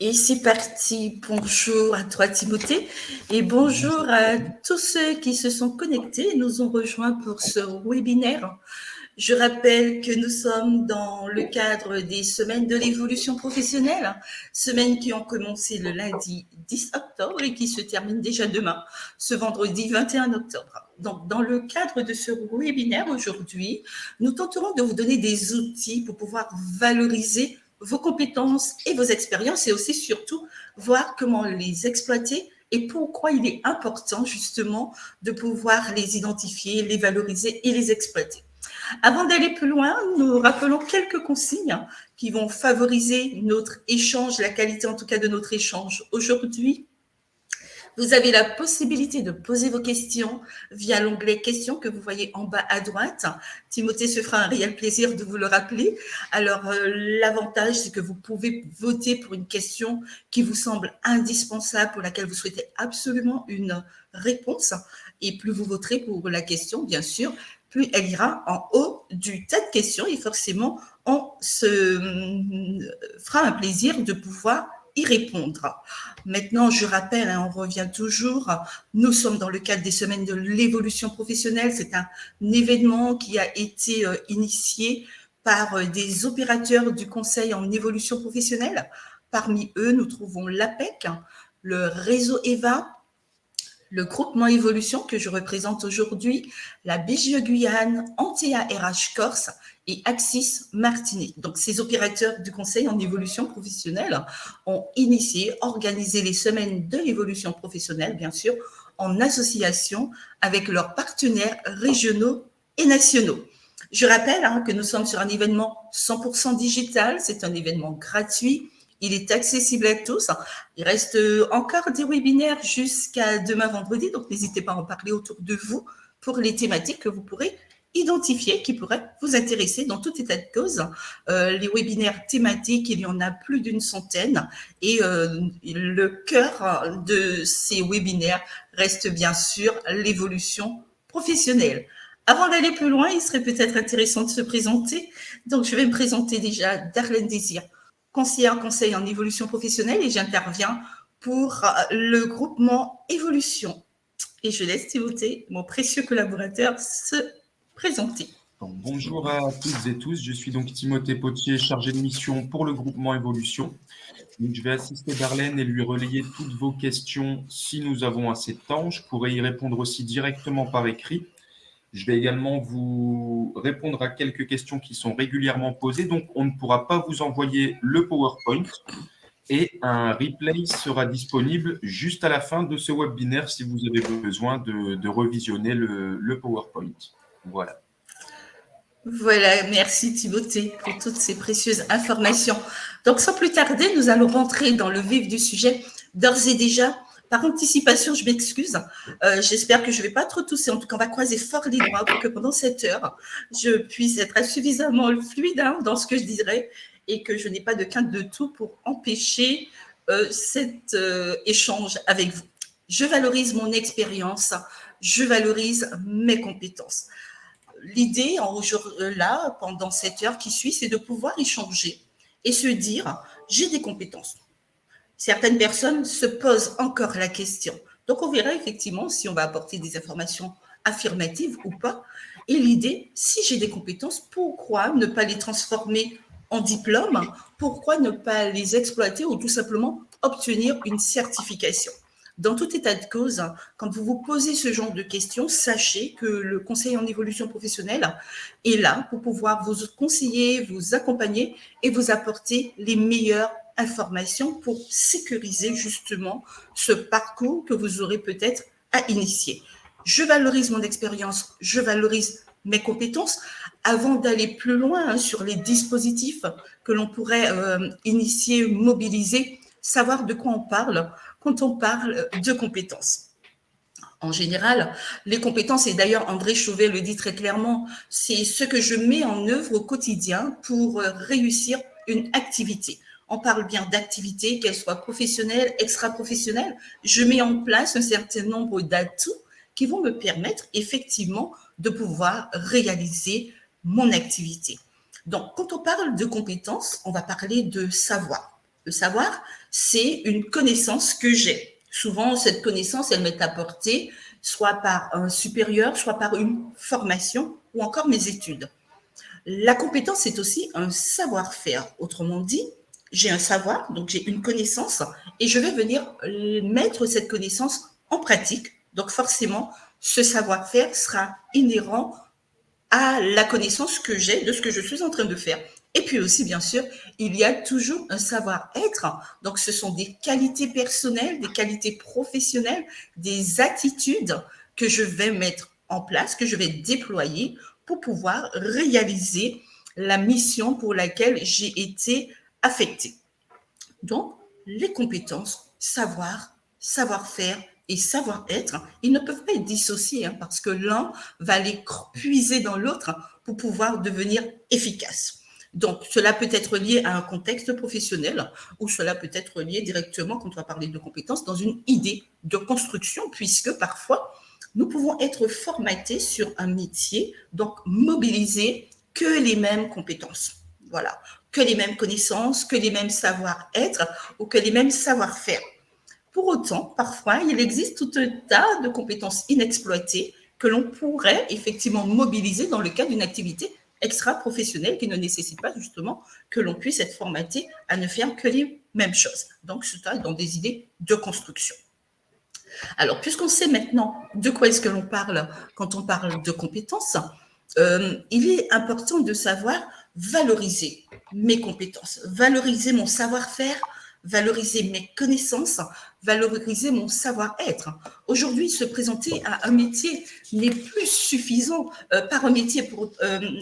Et c'est parti. Bonjour à toi Timothée et bonjour à tous ceux qui se sont connectés et nous ont rejoints pour ce webinaire. Je rappelle que nous sommes dans le cadre des semaines de l'évolution professionnelle, semaines qui ont commencé le lundi 10 octobre et qui se terminent déjà demain, ce vendredi 21 octobre. Donc, dans le cadre de ce webinaire aujourd'hui, nous tenterons de vous donner des outils pour pouvoir valoriser vos compétences et vos expériences et aussi surtout voir comment les exploiter et pourquoi il est important justement de pouvoir les identifier, les valoriser et les exploiter. Avant d'aller plus loin, nous rappelons quelques consignes qui vont favoriser notre échange, la qualité en tout cas de notre échange. Aujourd'hui, vous avez la possibilité de poser vos questions via l'onglet questions que vous voyez en bas à droite. Timothée se fera un réel plaisir de vous le rappeler. Alors, l'avantage, c'est que vous pouvez voter pour une question qui vous semble indispensable, pour laquelle vous souhaitez absolument une réponse. Et plus vous voterez pour la question, bien sûr, plus elle ira en haut du tas de questions et forcément, on se fera un plaisir de pouvoir y répondre. Maintenant, je rappelle, on revient toujours, nous sommes dans le cadre des semaines de l'évolution professionnelle. C'est un événement qui a été initié par des opérateurs du Conseil en évolution professionnelle. Parmi eux, nous trouvons l'APEC, le réseau EVA, le groupement Évolution que je représente aujourd'hui, la BGE Guyane, Antea RH Corse et Axis Martinique. Donc, ces opérateurs du Conseil en évolution professionnelle ont initié, organisé les semaines de l'évolution professionnelle, bien sûr, en association avec leurs partenaires régionaux et nationaux. Je rappelle que nous sommes sur un événement 100% digital, c'est un événement gratuit. Il est accessible à tous. Il reste encore des webinaires jusqu'à demain vendredi, donc n'hésitez pas à en parler autour de vous pour les thématiques que vous pourrez identifier, qui pourraient vous intéresser dans tout état de cause. Les webinaires thématiques, il y en a plus d'une centaine et le cœur de ces webinaires reste bien sûr l'évolution professionnelle. Avant d'aller plus loin, il serait peut-être intéressant de se présenter. Donc, je vais me présenter déjà, Darlène Désir, conseillère conseil en évolution professionnelle et j'interviens pour le groupement Évolution. Et je laisse Timothée, mon précieux collaborateur, se présenter. Bonjour à toutes et tous, je suis donc Timothée Potier, chargé de mission pour le groupement Évolution. Donc, je vais assister Darlène et lui relayer toutes vos questions si nous avons assez de temps. Je pourrai y répondre aussi directement par écrit. Je vais également vous répondre à quelques questions qui sont régulièrement posées. Donc, on ne pourra pas vous envoyer le PowerPoint et un replay sera disponible juste à la fin de ce webinaire si vous avez besoin de revisionner le PowerPoint. Voilà. Voilà, merci Timothée pour toutes ces précieuses informations. Donc, sans plus tarder, nous allons rentrer dans le vif du sujet. D'ores et déjà, par anticipation, je m'excuse. J'espère que je ne vais pas trop tousser. En tout cas, on va croiser fort les doigts pour que pendant cette heure, je puisse être suffisamment fluide dans ce que je dirai et que je n'ai pas de crainte de tout pour empêcher cet échange avec vous. Je valorise mon expérience, je valorise mes compétences. L'idée, là, pendant cette heure qui suit, c'est de pouvoir échanger et se dire, j'ai des compétences. Certaines personnes se posent encore la question. Donc, on verra effectivement si on va apporter des informations affirmatives ou pas. Et l'idée, si j'ai des compétences, pourquoi ne pas les transformer en diplôme? Pourquoi ne pas les exploiter ou tout simplement obtenir une certification? Dans tout état de cause, quand vous vous posez ce genre de questions, sachez que le conseil en évolution professionnelle est là pour pouvoir vous conseiller, vous accompagner et vous apporter les meilleures informations pour sécuriser justement ce parcours que vous aurez peut-être à initier. Je valorise mon expérience, je valorise mes compétences. Avant d'aller plus loin sur les dispositifs que l'on pourrait initier, mobiliser, savoir de quoi on parle quand on parle de compétences. En général, les compétences, et d'ailleurs André Chauvet le dit très clairement, c'est ce que je mets en œuvre au quotidien pour réussir une activité. On parle bien d'activité, qu'elle soit professionnelle, extra-professionnelle. Je mets en place un certain nombre d'atouts qui vont me permettre effectivement de pouvoir réaliser mon activité. Donc, quand on parle de compétences, on va parler de savoir. Le savoir, c'est une connaissance que j'ai. Souvent, cette connaissance, elle m'est apportée soit par un supérieur, soit par une formation ou encore mes études. La compétence, c'est aussi un savoir-faire. Autrement dit, j'ai un savoir, donc j'ai une connaissance, et je vais venir mettre cette connaissance en pratique. Donc forcément, ce savoir-faire sera inhérent à la connaissance que j'ai de ce que je suis en train de faire. Et puis aussi, bien sûr, il y a toujours un savoir-être. Donc, ce sont des qualités personnelles, des qualités professionnelles, des attitudes que je vais mettre en place, que je vais déployer pour pouvoir réaliser la mission pour laquelle j'ai été affectée. Donc, les compétences, savoir, savoir-faire et savoir-être, ils ne peuvent pas être dissociés parce que l'un va aller puiser dans l'autre pour pouvoir devenir efficace. Donc, cela peut être lié à un contexte professionnel ou cela peut être lié directement, quand on va parler de compétences, dans une idée de construction, puisque parfois, nous pouvons être formatés sur un métier, donc mobiliser que les mêmes compétences. Voilà, que les mêmes connaissances, que les mêmes savoir-être ou que les mêmes savoir-faire. Pour autant, parfois, il existe tout un tas de compétences inexploitées que l'on pourrait effectivement mobiliser dans le cadre d'une activité extra-professionnelle qui ne nécessite pas justement que l'on puisse être formaté à ne faire que les mêmes choses. Donc, c'est dans des idées de construction. Alors, puisqu'on sait maintenant de quoi est-ce que l'on parle quand on parle de compétences, il est important de savoir valoriser mes compétences, valoriser mon savoir-faire, valoriser mes connaissances, valoriser mon savoir-être. Aujourd'hui, se présenter à un métier n'est plus suffisant par un métier,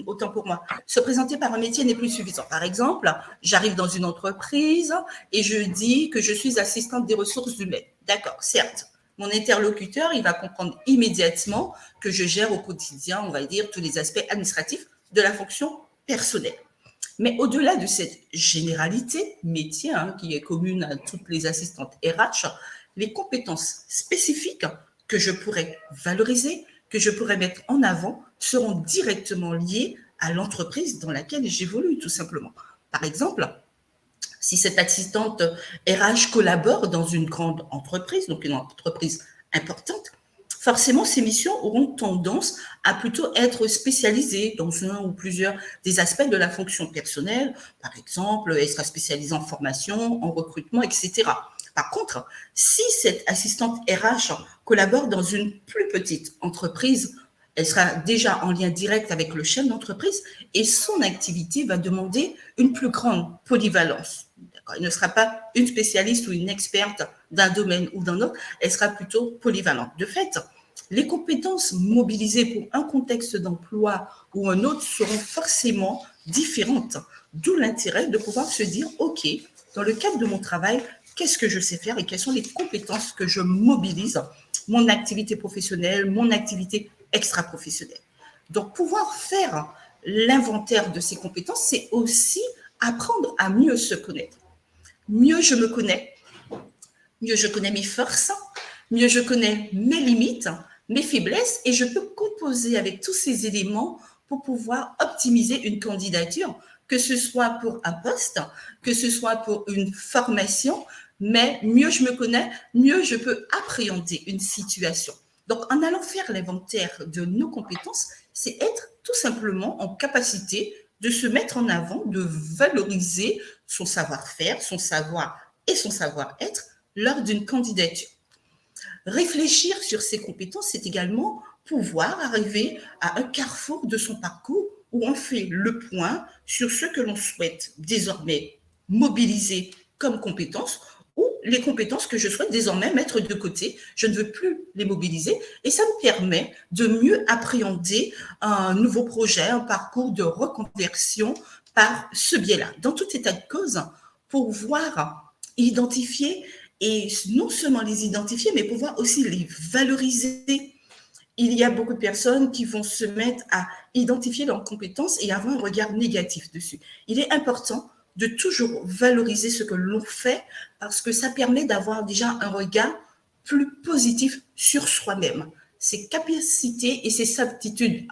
autant pour moi. Se présenter par un métier n'est plus suffisant. Par exemple, j'arrive dans une entreprise et je dis que je suis assistante des ressources humaines. D'accord, certes. Mon interlocuteur, il va comprendre immédiatement que je gère au quotidien, on va dire, tous les aspects administratifs de la fonction personnelle. Mais au-delà de cette généralité métier qui est commune à toutes les assistantes RH, les compétences spécifiques que je pourrais valoriser, que je pourrais mettre en avant, seront directement liées à l'entreprise dans laquelle j'évolue, tout simplement. Par exemple, si cette assistante RH collabore dans une grande entreprise, donc une entreprise importante, forcément, ces missions auront tendance à plutôt être spécialisées dans un ou plusieurs des aspects de la fonction personnelle. Par exemple, elle sera spécialisée en formation, en recrutement, etc. Par contre, si cette assistante RH collabore dans une plus petite entreprise, elle sera déjà en lien direct avec le chef d'entreprise et son activité va demander une plus grande polyvalence. Elle ne sera pas une spécialiste ou une experte d'un domaine ou d'un autre, elle sera plutôt polyvalente. De fait, les compétences mobilisées pour un contexte d'emploi ou un autre seront forcément différentes, d'où l'intérêt de pouvoir se dire, OK, dans le cadre de mon travail, qu'est-ce que je sais faire et quelles sont les compétences que je mobilise, mon activité professionnelle, mon activité extra-professionnelle. Donc, pouvoir faire l'inventaire de ces compétences, c'est aussi apprendre à mieux se connaître. Mieux je me connais, mieux je connais mes forces, mieux je connais mes limites, mes faiblesses, et je peux composer avec tous ces éléments pour pouvoir optimiser une candidature, que ce soit pour un poste, que ce soit pour une formation, mais mieux je me connais, mieux je peux appréhender une situation. Donc, en allant faire l'inventaire de nos compétences, c'est être tout simplement en capacité de se mettre en avant, de valoriser son savoir-faire, son savoir et son savoir-être lors d'une candidature. Réfléchir sur ses compétences, c'est également pouvoir arriver à un carrefour de son parcours où on fait le point sur ce que l'on souhaite désormais mobiliser comme compétences ou les compétences que je souhaite désormais mettre de côté. Je ne veux plus les mobiliser et ça me permet de mieux appréhender un nouveau projet, un parcours de reconversion par ce biais-là. Dans tout état de cause, pouvoir identifier et non seulement les identifier, mais pouvoir aussi les valoriser. Il y a beaucoup de personnes qui vont se mettre à identifier leurs compétences et avoir un regard négatif dessus. Il est important de toujours valoriser ce que l'on fait parce que ça permet d'avoir déjà un regard plus positif sur soi-même, ses capacités et ses aptitudes.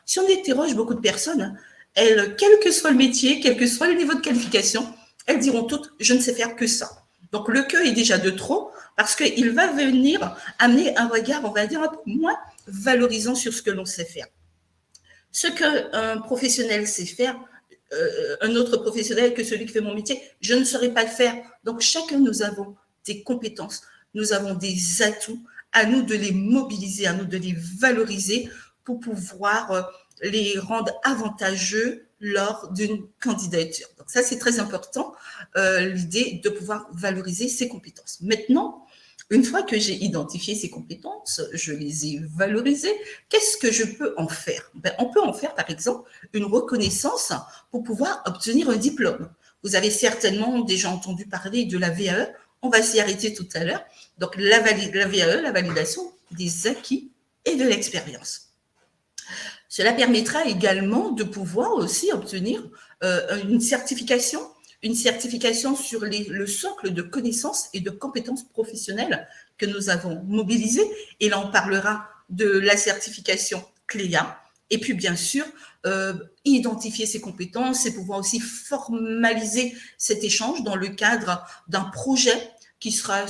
Si on interroge beaucoup de personnes, elles, quel que soit le métier, quel que soit le niveau de qualification, elles diront toutes, je ne sais faire que ça. Donc, le que est déjà de trop parce qu'il va venir amener un regard, on va dire, un peu moins valorisant sur ce que l'on sait faire. Ce qu'un professionnel sait faire, un autre professionnel que celui qui fait mon métier, je ne saurais pas le faire. Donc, chacun, nous avons des compétences, nous avons des atouts, à nous de les mobiliser, à nous de les valoriser pour pouvoir les rendre avantageux lors d'une candidature. Donc ça, c'est très important, l'idée de pouvoir valoriser ces compétences. Maintenant, une fois que j'ai identifié ces compétences, je les ai valorisées, qu'est-ce que je peux en faire? On peut en faire, par exemple, une reconnaissance pour pouvoir obtenir un diplôme. Vous avez certainement déjà entendu parler de la VAE. On va s'y arrêter tout à l'heure. Donc, la VAE, la validation des acquis et de l'expérience. Cela permettra également de pouvoir aussi obtenir une certification sur le socle de connaissances et de compétences professionnelles que nous avons mobilisées. Et là, on parlera de la certification CLEA. Et puis, bien sûr, identifier ces compétences et pouvoir aussi formaliser cet échange dans le cadre d'un projet qui sera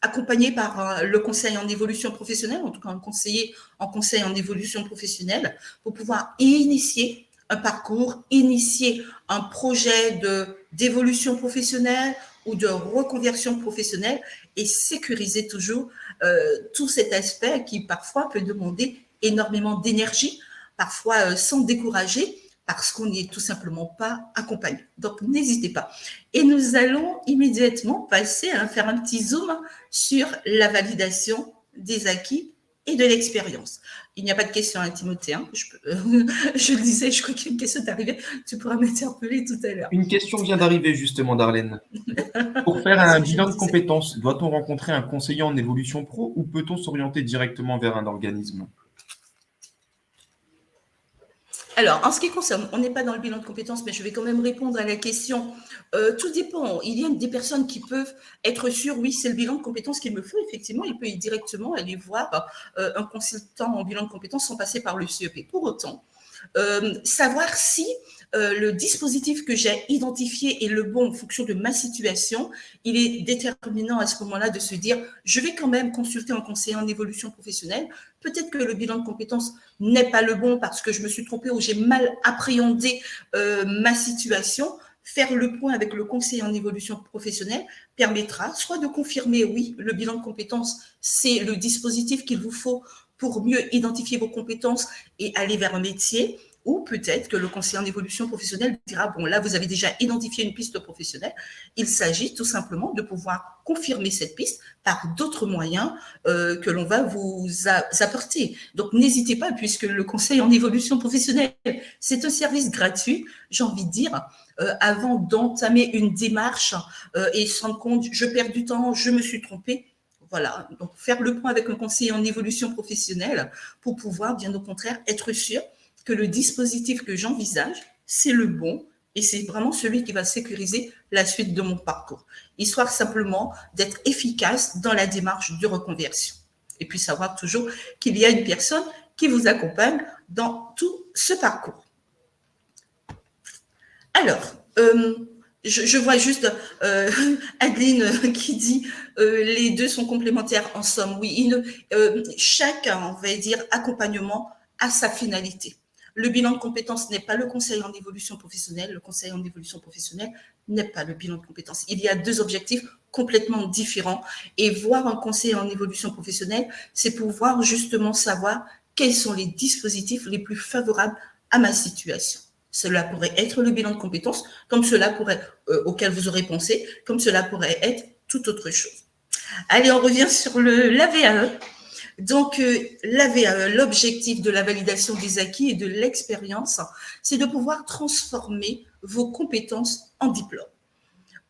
accompagné par le conseil en évolution professionnelle, en tout cas un conseiller en conseil en évolution professionnelle, pour pouvoir initier un parcours, initier un projet d'évolution professionnelle ou de reconversion professionnelle et sécuriser toujours tout cet aspect qui parfois peut demander énormément d'énergie, parfois sans décourager, parce qu'on n'est tout simplement pas accompagné. Donc, n'hésitez pas. Et nous allons immédiatement passer à faire un petit zoom sur la validation des acquis et de l'expérience. Il n'y a pas de question à Timothée. Hein. Je le disais, je crois qu'il y a une question d'arriver. Tu pourras m'interpeller tout à l'heure. Une question vient d'arriver justement, Darlène. Pour faire un bilan de compétences, doit-on rencontrer un conseiller en évolution pro ou peut-on s'orienter directement vers un organisme? Alors, en ce qui concerne, on n'est pas dans le bilan de compétences, mais je vais quand même répondre à la question. Tout dépend. Il y a des personnes qui peuvent être sûres, oui, c'est le bilan de compétences qu'il me faut. Effectivement, il peut directement aller voir un consultant en bilan de compétences sans passer par le CEP. Pour autant, savoir si le dispositif que j'ai identifié est le bon en fonction de ma situation, il est déterminant à ce moment-là de se dire, je vais quand même consulter un conseiller en évolution professionnelle. Peut-être que le bilan de compétences n'est pas le bon parce que je me suis trompée ou j'ai mal appréhendé ma situation. Faire le point avec le conseiller en évolution professionnelle permettra soit de confirmer, oui, le bilan de compétences, c'est le dispositif qu'il vous faut pour mieux identifier vos compétences et aller vers un métier, ou peut-être que le conseiller en évolution professionnelle dira, bon, là, vous avez déjà identifié une piste professionnelle. Il s'agit tout simplement de pouvoir confirmer cette piste par d'autres moyens que l'on va vous apporter. Donc, n'hésitez pas, puisque le conseil en évolution professionnelle, c'est un service gratuit, j'ai envie de dire, avant d'entamer une démarche et se rendre compte, je perds du temps, je me suis trompée. Voilà, donc faire le point avec un conseiller en évolution professionnelle pour pouvoir, bien au contraire, être sûr que le dispositif que j'envisage, c'est le bon et c'est vraiment celui qui va sécuriser la suite de mon parcours, histoire simplement d'être efficace dans la démarche de reconversion. Et puis savoir toujours qu'il y a une personne qui vous accompagne dans tout ce parcours. Alors, je vois juste Adeline qui dit les deux sont complémentaires en somme. Oui, chaque, on va dire, accompagnement a sa finalité. Le bilan de compétences n'est pas le conseil en évolution professionnelle. Le conseil en évolution professionnelle n'est pas le bilan de compétences. Il y a deux objectifs complètement différents. Et voir un conseiller en évolution professionnelle, c'est pouvoir justement savoir quels sont les dispositifs les plus favorables à ma situation. Cela pourrait être le bilan de compétences, comme cela pourrait, auquel vous aurez pensé, comme cela pourrait être toute autre chose. Allez, on revient sur la VAE. Donc, la VAE, l'objectif de la validation des acquis et de l'expérience, c'est de pouvoir transformer vos compétences en diplôme.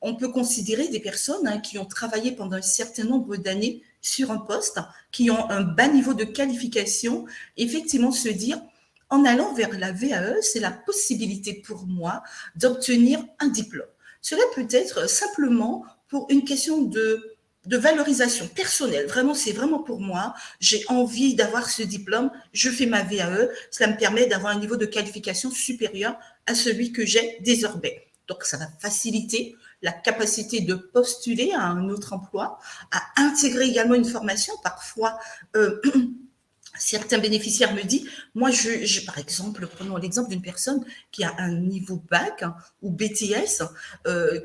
On peut considérer des personnes qui ont travaillé pendant un certain nombre d'années sur un poste, qui ont un bas niveau de qualification, effectivement se dire, en allant vers la VAE, c'est la possibilité pour moi d'obtenir un diplôme. Cela peut être simplement pour une question de valorisation personnelle. Vraiment, c'est vraiment pour moi. J'ai envie d'avoir ce diplôme. Je fais ma VAE. Cela me permet d'avoir un niveau de qualification supérieur à celui que j'ai désormais. Donc, ça va faciliter la capacité de postuler à un autre emploi, à intégrer également une formation. Parfois, certains bénéficiaires me disent, moi, par exemple, prenons l'exemple d'une personne qui a un niveau bac ou BTS,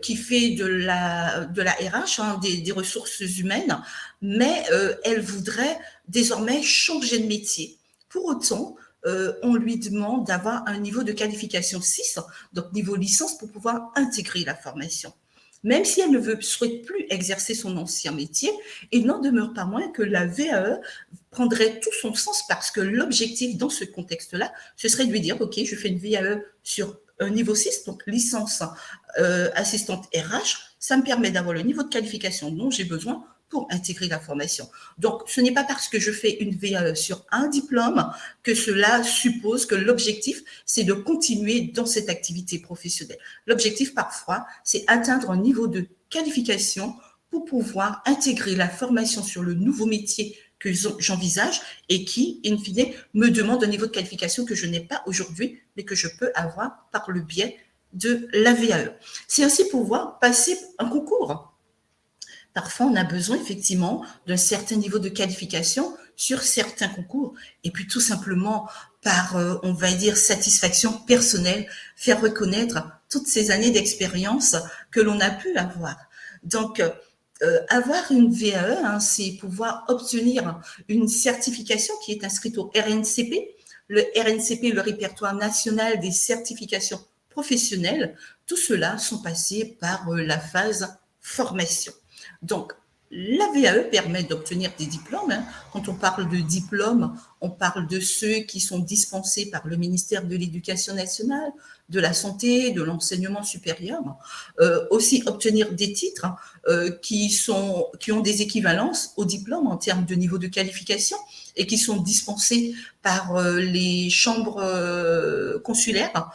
qui fait de la RH, des ressources humaines, mais elle voudrait désormais changer de métier. Pour autant, on lui demande d'avoir un niveau de qualification 6, donc niveau licence, pour pouvoir intégrer la formation. Même si elle ne souhaite plus exercer son ancien métier, il n'en demeure pas moins que la VAE prendrait tout son sens, parce que l'objectif dans ce contexte-là, ce serait de lui dire, OK, je fais une VAE sur un niveau 6, donc licence assistante RH, ça me permet d'avoir le niveau de qualification dont j'ai besoin pour intégrer la formation. Donc, ce n'est pas parce que je fais une VAE sur un diplôme que cela suppose que l'objectif, c'est de continuer dans cette activité professionnelle. L'objectif, parfois, c'est atteindre un niveau de qualification pour pouvoir intégrer la formation sur le nouveau métier que j'envisage et qui, in fine, me demande un niveau de qualification que je n'ai pas aujourd'hui, mais que je peux avoir par le biais de la VAE. C'est aussi pouvoir passer un concours. Parfois, on a besoin effectivement d'un certain niveau de qualification sur certains concours. Et puis tout simplement, par, on va dire, satisfaction personnelle, faire reconnaître toutes ces années d'expérience que l'on a pu avoir. Donc, avoir une VAE, c'est pouvoir obtenir une certification qui est inscrite au RNCP. Le RNCP, le répertoire national des certifications professionnelles. Tout cela sont passés par la phase formation. Donc, la VAE permet d'obtenir des diplômes. Quand on parle de diplômes, on parle de ceux qui sont dispensés par le ministère de l'Éducation nationale, de la santé, de l'enseignement supérieur. Aussi obtenir des titres qui ont des équivalences aux diplômes en termes de niveau de qualification et qui sont dispensés par les chambres consulaires.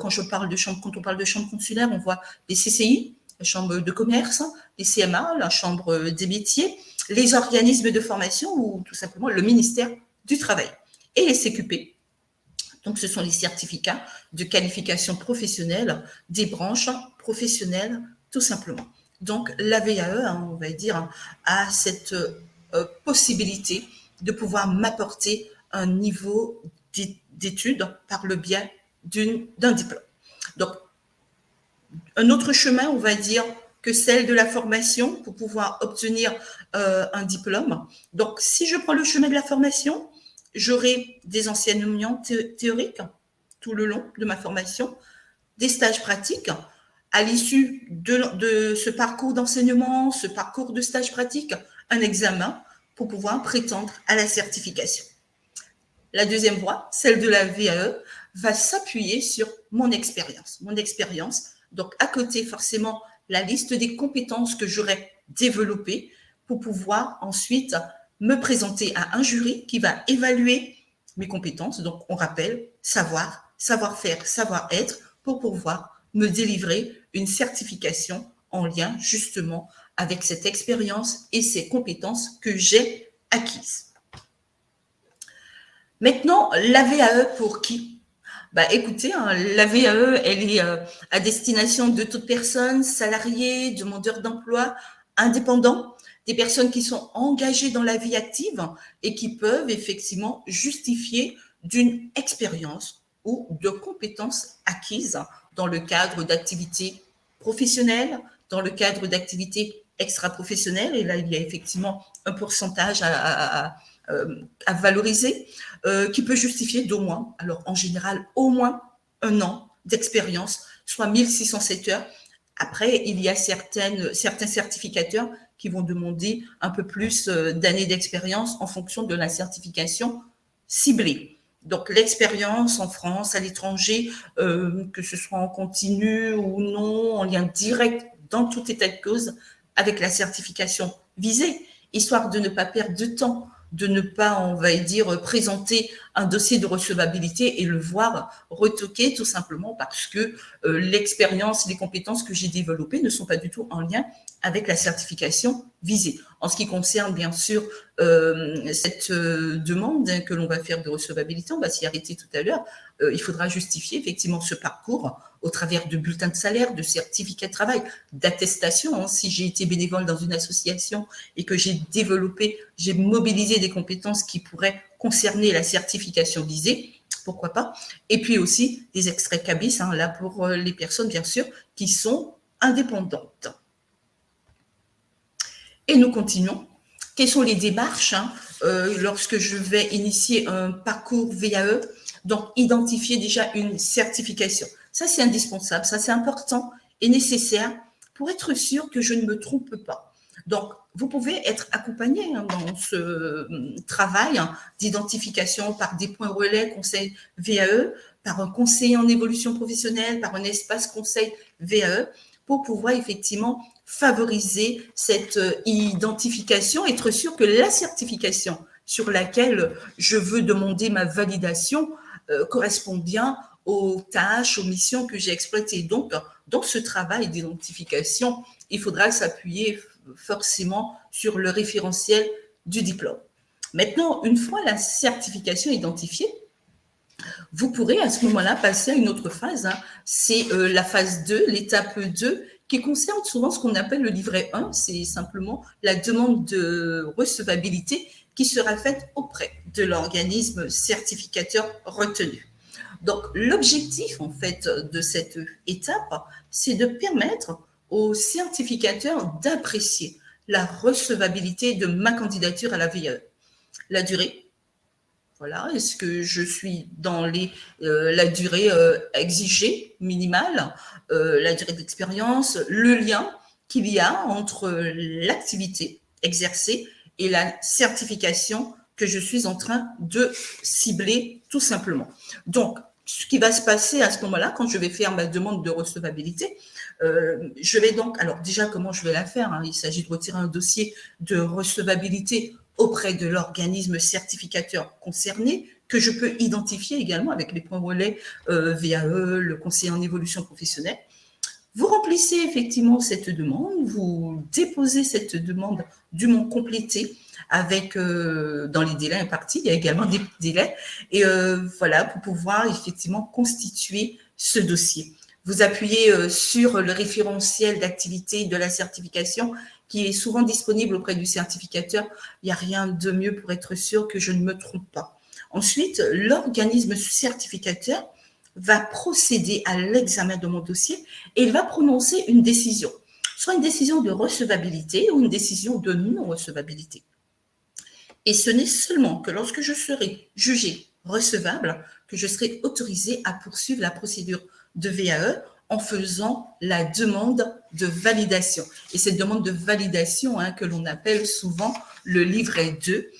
Quand on parle de chambres consulaires, on voit les CCI, la chambre de commerce, les CMA, la chambre des métiers, les organismes de formation ou tout simplement le ministère du Travail et les CQP. Donc, ce sont les certificats de qualification professionnelle des branches professionnelles, tout simplement. Donc, la VAE, on va dire, a cette possibilité de pouvoir m'apporter un niveau d'études par le biais d'un diplôme. Donc, un autre chemin, on va dire, que celle de la formation pour pouvoir obtenir un diplôme. Donc, si je prends le chemin de la formation, j'aurai des enseignements théoriques tout le long de ma formation, des stages pratiques. À l'issue de ce parcours d'enseignement, ce parcours de stage pratique, un examen pour pouvoir prétendre à la certification. La deuxième voie, celle de la VAE, va s'appuyer sur mon expérience. Donc, à côté, forcément, la liste des compétences que j'aurais développées pour pouvoir ensuite me présenter à un jury qui va évaluer mes compétences. Donc, on rappelle savoir, savoir-faire, savoir-être pour pouvoir me délivrer une certification en lien justement avec cette expérience et ces compétences que j'ai acquises. Maintenant, la VAE pour qui ? Écoutez, la VAE, elle est à destination de toute personne, salariés, demandeurs d'emploi, indépendants, des personnes qui sont engagées dans la vie active et qui peuvent effectivement justifier d'une expérience ou de compétences acquises dans le cadre d'activités professionnelles, dans le cadre d'activités extra-professionnelles. Et là, il y a effectivement un pourcentage à valoriser, qui peut justifier d'au moins, alors en général, au moins 1 an d'expérience, soit 1607 heures. Après, il y a certains certificateurs qui vont demander un peu plus d'années d'expérience en fonction de la certification ciblée. Donc, l'expérience en France, à l'étranger, que ce soit en continu ou non, en lien direct dans tout état de cause avec la certification visée, histoire de ne pas perdre de temps, de ne pas, on va dire, présenter un dossier de recevabilité et le voir retoqué tout simplement parce que l'expérience, les compétences que j'ai développées ne sont pas du tout en lien avec la certification visée. En ce qui concerne, bien sûr, cette demande que l'on va faire de recevabilité, on va s'y arrêter tout à l'heure, il faudra justifier effectivement ce parcours au travers de bulletins de salaire, de certificats de travail, d'attestation. Si j'ai été bénévole dans une association et que j'ai développé, j'ai mobilisé des compétences qui pourraient concerner la certification visée, pourquoi pas. Et puis aussi des extraits CABIS, là pour les personnes, bien sûr, qui sont indépendantes. Et nous continuons. Quelles sont les démarches lorsque je vais initier un parcours VAE? Donc, identifier déjà une certification. Ça, c'est indispensable, ça, c'est important et nécessaire pour être sûr que je ne me trompe pas. Donc, vous pouvez être accompagné dans ce travail d'identification par des points relais conseil VAE, par un conseiller en évolution professionnelle, par un espace conseil VAE, pour pouvoir effectivement favoriser cette identification, être sûr que la certification sur laquelle je veux demander ma validation correspond bien aux tâches, aux missions que j'ai exploitées. Donc, dans ce travail d'identification, il faudra s'appuyer forcément sur le référentiel du diplôme. Maintenant, une fois la certification identifiée, vous pourrez à ce moment-là passer à une autre phase. C'est la phase 2, l'étape 2, qui concerne souvent ce qu'on appelle le livret 1. C'est simplement la demande de recevabilité qui sera faite auprès de l'organisme certificateur retenu. Donc, l'objectif, en fait, de cette étape, c'est de permettre au certificateur d'apprécier la recevabilité de ma candidature à la VAE. La durée, voilà, est-ce que je suis dans la durée exigée, minimale, la durée d'expérience, le lien qu'il y a entre l'activité exercée et la certification que je suis en train de cibler tout simplement. Donc, ce qui va se passer à ce moment-là, quand je vais faire ma demande de recevabilité, je vais donc, alors déjà, comment je vais la faire? Il s'agit de retirer un dossier de recevabilité auprès de l'organisme certificateur concerné, que je peux identifier également avec les points relais VAE, le conseiller en évolution professionnelle. Vous remplissez effectivement cette demande, vous déposez cette demande dûment complétée avec, dans les délais impartis, il y a également des délais, et voilà, pour pouvoir effectivement constituer ce dossier. Vous appuyez sur le référentiel d'activité de la certification qui est souvent disponible auprès du certificateur. Il n'y a rien de mieux pour être sûr que je ne me trompe pas. Ensuite, l'organisme certificateur va procéder à l'examen de mon dossier et il va prononcer une décision, soit une décision de recevabilité ou une décision de non-recevabilité. Et ce n'est seulement que lorsque je serai jugé recevable que je serai autorisé à poursuivre la procédure de VAE en faisant la demande de validation. Et cette demande de validation que l'on appelle souvent le livret 2,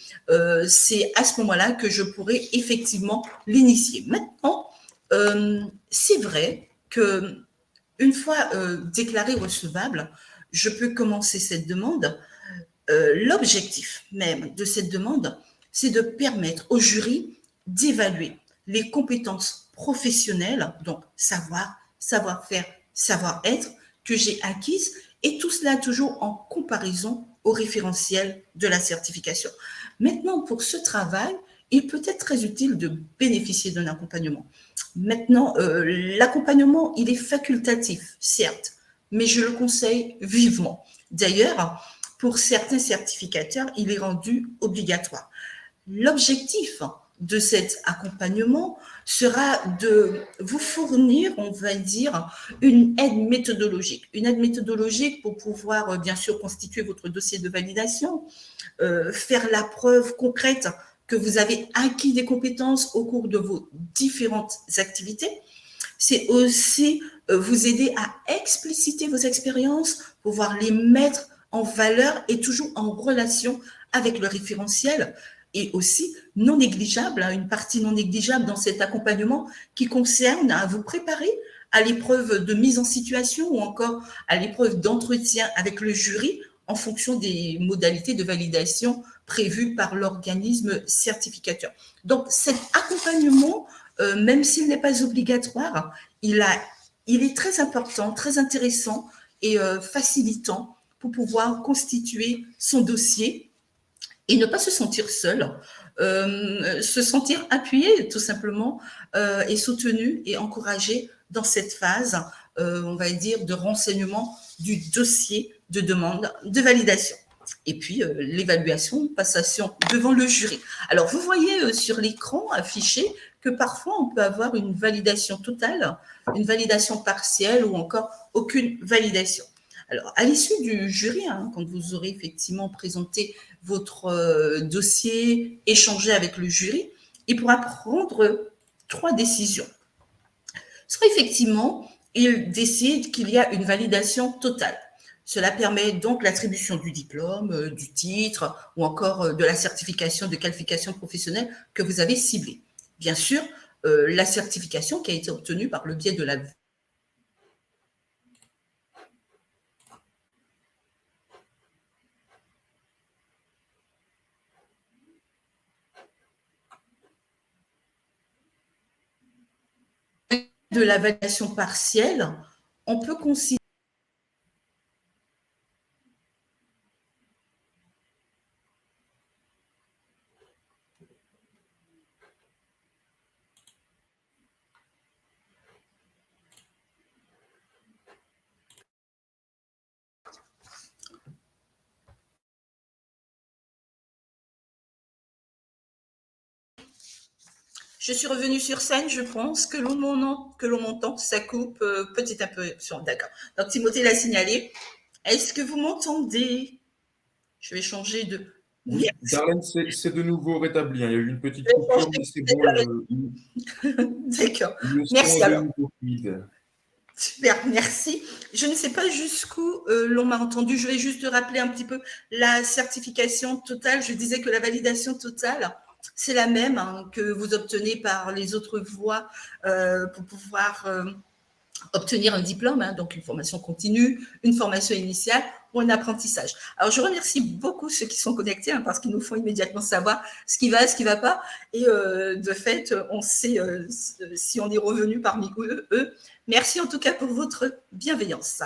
c'est à ce moment-là que je pourrai effectivement l'initier. Maintenant, c'est vrai qu'une fois déclaré recevable, je peux commencer cette demande. L'objectif même de cette demande, c'est de permettre au jury d'évaluer les compétences professionnelles, donc savoir, savoir-faire, savoir-être, que j'ai acquises, et tout cela toujours en comparaison au référentiel de la certification. Maintenant, pour ce travail, il peut être très utile de bénéficier d'un accompagnement. Maintenant, l'accompagnement, il est facultatif, certes, mais je le conseille vivement. D'ailleurs, pour certains certificateurs, il est rendu obligatoire. L'objectif de cet accompagnement sera de vous fournir, on va dire, une aide méthodologique. Une aide méthodologique pour pouvoir, bien sûr, constituer votre dossier de validation, faire la preuve concrète que vous avez acquis des compétences au cours de vos différentes activités. C'est aussi vous aider à expliciter vos expériences, pouvoir les mettre en valeur et toujours en relation avec le référentiel, et aussi non négligeable, une partie non négligeable dans cet accompagnement qui concerne à vous préparer à l'épreuve de mise en situation ou encore à l'épreuve d'entretien avec le jury en fonction des modalités de validation prévues par l'organisme certificateur. Donc, cet accompagnement, même s'il n'est pas obligatoire, il est très important, très intéressant et facilitant pour pouvoir constituer son dossier et ne pas se sentir seul, se sentir appuyé tout simplement et soutenu et encouragé dans cette phase, on va dire, de renseignement du dossier de demande de validation. Et puis, l'évaluation, passation devant le jury. Alors, vous voyez sur l'écran affiché que parfois, on peut avoir une validation totale, une validation partielle ou encore aucune validation. Alors, à l'issue du jury, quand vous aurez effectivement présenté votre dossier, échangé avec le jury, il pourra prendre 3 décisions. Soit effectivement, il décide qu'il y a une validation totale. Cela permet donc l'attribution du diplôme, du titre ou encore de la certification de qualification professionnelle que vous avez ciblée. Bien sûr, la certification qui a été obtenue par le biais de la validation partielle, on peut considérer Je suis revenue sur scène, je pense que l'on m'entend, ça coupe petit à peu. D'accord. Donc Timothée l'a signalé. Est-ce que vous m'entendez? Je vais changer de... Oui, Darlene, c'est de nouveau rétabli. Il y a eu une petite coupure, mais c'est bon. D'accord. Merci alors. Super, merci. Je ne sais pas jusqu'où l'on m'a entendu. Je vais juste rappeler un petit peu la certification totale. Je disais que la validation totale, c'est la même que vous obtenez par les autres voies pour pouvoir obtenir un diplôme, donc une formation continue, une formation initiale ou un apprentissage. Alors, je remercie beaucoup ceux qui sont connectés parce qu'ils nous font immédiatement savoir ce qui va, ce qui ne va pas. Et de fait, on sait si on est revenu parmi eux. Merci en tout cas pour votre bienveillance.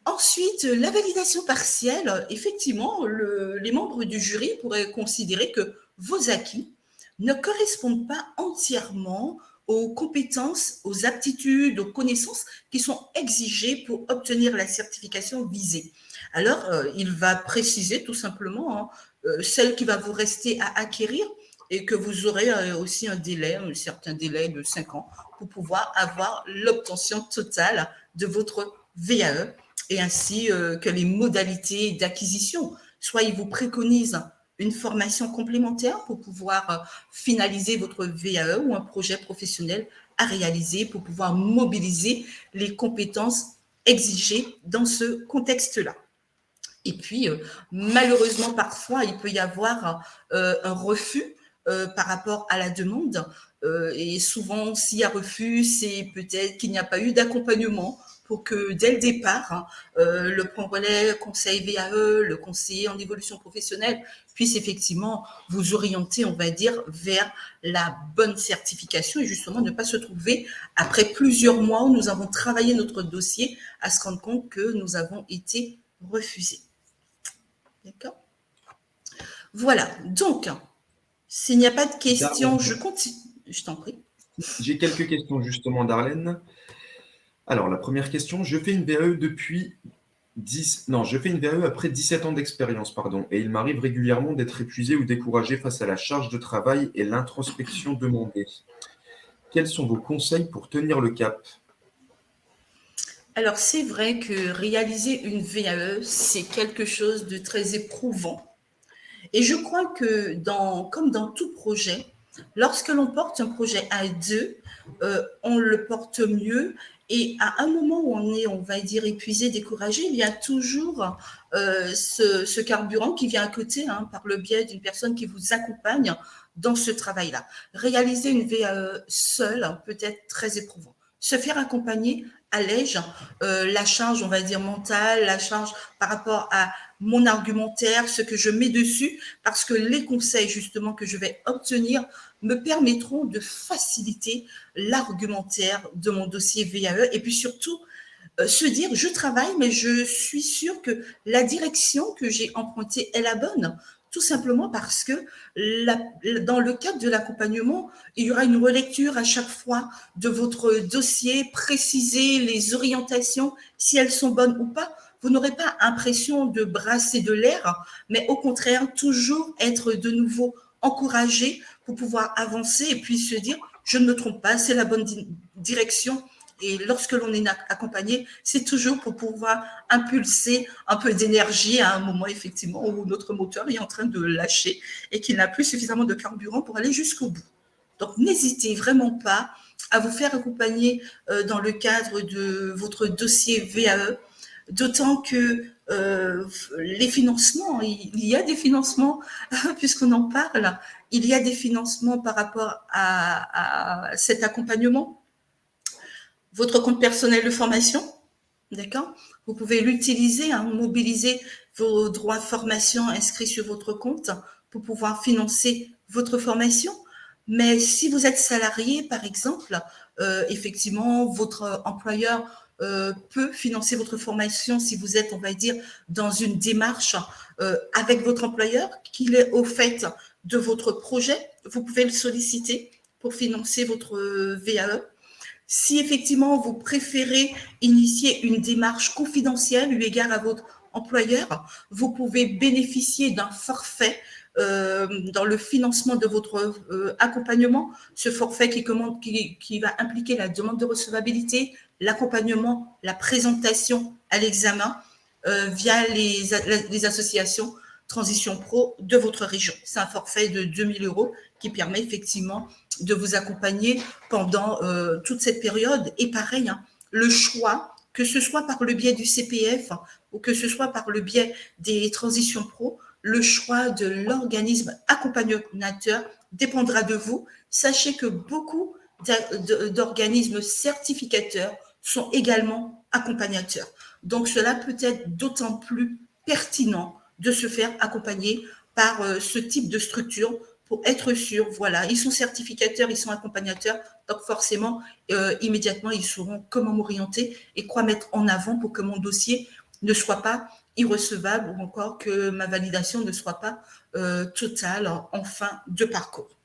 Ensuite, la validation partielle, effectivement, les membres du jury pourraient considérer que vos acquis ne correspondent pas entièrement aux compétences, aux aptitudes, aux connaissances qui sont exigées pour obtenir la certification visée. Alors, il va préciser tout simplement celle qui va vous rester à acquérir et que vous aurez aussi un certain délai de 5 ans pour pouvoir avoir l'obtention totale de votre VAE et ainsi que les modalités d'acquisition. Soit il vous préconise une formation complémentaire pour pouvoir finaliser votre VAE ou un projet professionnel à réaliser pour pouvoir mobiliser les compétences exigées dans ce contexte-là. Et puis, malheureusement, parfois, il peut y avoir un refus par rapport à la demande. Et souvent, s'il y a refus, c'est peut-être qu'il n'y a pas eu d'accompagnement pour que dès le départ, le point relais conseil VAE, le conseiller en évolution professionnelle puisse effectivement vous orienter, on va dire, vers la bonne certification et justement ne pas se trouver, après plusieurs mois où nous avons travaillé notre dossier, à se rendre compte que nous avons été refusés. D'accord? Voilà, donc, s'il n'y a pas de questions, je continue. Je t'en prie. J'ai quelques questions justement, Darlene. Alors, la première question, je fais une VAE après 17 ans d'expérience, et il m'arrive régulièrement d'être épuisé ou découragé face à la charge de travail et l'introspection demandée. Quels sont vos conseils pour tenir le cap? Alors, c'est vrai que réaliser une VAE, c'est quelque chose de très éprouvant. Et je crois que, comme dans tout projet, lorsque l'on porte un projet à deux, on le porte mieux. Et à un moment où on est, on va dire, épuisé, découragé, il y a toujours ce carburant qui vient à côté par le biais d'une personne qui vous accompagne dans ce travail-là. Réaliser une VAE seule peut être très éprouvant. se faire accompagner allège la charge, on va dire, mentale, la charge par rapport à mon argumentaire, ce que je mets dessus, parce que les conseils justement que je vais obtenir me permettront de faciliter l'argumentaire de mon dossier VAE et puis surtout se dire je travaille mais je suis sûre que la direction que j'ai empruntée est la bonne. Tout simplement parce que dans le cadre de l'accompagnement, il y aura une relecture à chaque fois de votre dossier, préciser les orientations, si elles sont bonnes ou pas. Vous n'aurez pas l'impression de brasser de l'air, mais au contraire, toujours être de nouveau encouragé pour pouvoir avancer et puis se dire, je ne me trompe pas, c'est la bonne direction. Et lorsque l'on est accompagné, c'est toujours pour pouvoir impulser un peu d'énergie à un moment, effectivement, où notre moteur est en train de lâcher et qu'il n'a plus suffisamment de carburant pour aller jusqu'au bout. Donc, n'hésitez vraiment pas à vous faire accompagner dans le cadre de votre dossier VAE, d'autant que les financements, il y a des financements, puisqu'on en parle, il y a des financements par rapport à cet accompagnement. Votre compte personnel de formation, d'accord? Vous pouvez l'utiliser, mobiliser vos droits de formation inscrits sur votre compte pour pouvoir financer votre formation. Mais si vous êtes salarié, par exemple, effectivement, votre employeur peut financer votre formation si vous êtes, on va dire, dans une démarche avec votre employeur, qu'il est au fait de votre projet. Vous pouvez le solliciter pour financer votre VAE. Si effectivement vous préférez initier une démarche confidentielle eu égard à votre employeur, vous pouvez bénéficier d'un forfait dans le financement de votre accompagnement. Ce forfait qui va impliquer la demande de recevabilité, l'accompagnement, la présentation à l'examen via les associations Transition Pro de votre région. C'est un forfait de 2 000 € qui permet effectivement de vous accompagner pendant toute cette période. Et pareil, le choix, que ce soit par le biais du CPF ou que ce soit par le biais des transitions pro, le choix de l'organisme accompagnateur dépendra de vous. Sachez que beaucoup d'organismes certificateurs sont également accompagnateurs. Donc, cela peut être d'autant plus pertinent de se faire accompagner par ce type de structure pour être sûr, voilà, ils sont certificateurs, ils sont accompagnateurs, donc forcément, immédiatement, ils sauront comment m'orienter et quoi mettre en avant pour que mon dossier ne soit pas irrecevable ou encore que ma validation ne soit pas totale en fin de parcours.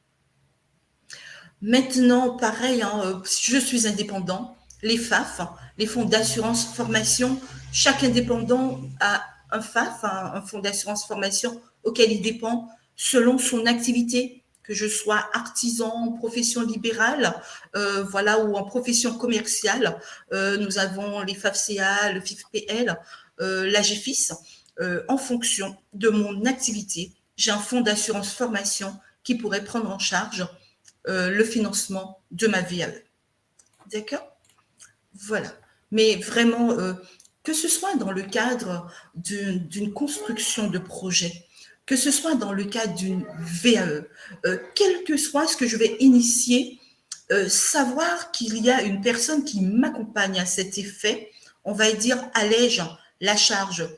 Maintenant, pareil, je suis indépendant, les FAF, les fonds d'assurance formation, chaque indépendant a un FAF, un fonds d'assurance formation auquel il dépend selon son activité, que je sois artisan, en profession libérale, voilà, ou en profession commerciale. Nous avons les FAFCA, le FIFPL, l'AGFIS. En fonction de mon activité, j'ai un fonds d'assurance formation qui pourrait prendre en charge le financement de ma VAE. D'accord? Voilà. Mais vraiment, que ce soit dans le cadre d'une construction de projet, que ce soit dans le cadre d'une VAE, quel que soit ce que je vais initier, savoir qu'il y a une personne qui m'accompagne à cet effet, on va dire allège la charge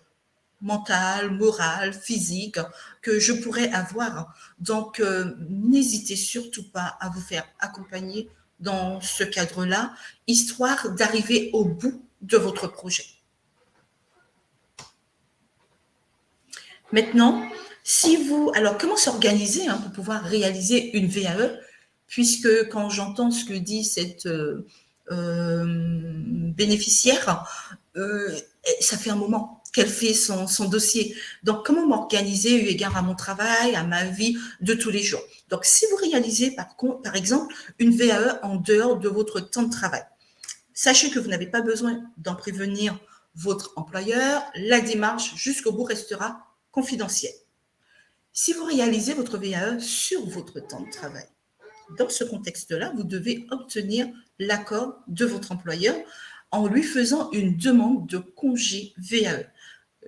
mentale, morale, physique que je pourrais avoir. Donc, n'hésitez surtout pas à vous faire accompagner dans ce cadre-là, histoire d'arriver au bout de votre projet. Maintenant, alors comment s'organiser pour pouvoir réaliser une VAE, puisque quand j'entends ce que dit cette bénéficiaire, ça fait un moment qu'elle fait son dossier. Donc, comment m'organiser eu égard à mon travail, à ma vie de tous les jours. Donc, si vous réalisez par exemple une VAE en dehors de votre temps de travail, sachez que vous n'avez pas besoin d'en prévenir votre employeur. La démarche jusqu'au bout restera confidentielle. Si vous réalisez votre VAE sur votre temps de travail, dans ce contexte-là, vous devez obtenir l'accord de votre employeur en lui faisant une demande de congé VAE.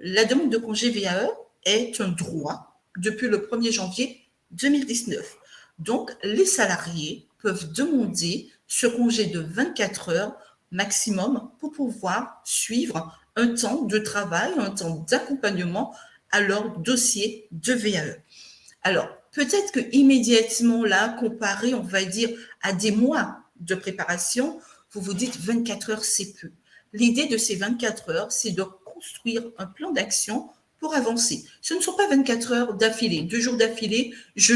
La demande de congé VAE est un droit depuis le 1er janvier 2019. Donc, les salariés peuvent demander ce congé de 24 heures maximum pour pouvoir suivre un temps de travail, un temps d'accompagnement à leur dossier de VAE. Alors, peut-être que immédiatement là, comparé, on va dire, à des mois de préparation, vous vous dites 24 heures, c'est peu. L'idée de ces 24 heures, c'est de construire un plan d'action pour avancer. Ce ne sont pas 24 heures d'affilée, 2 jours d'affilée, je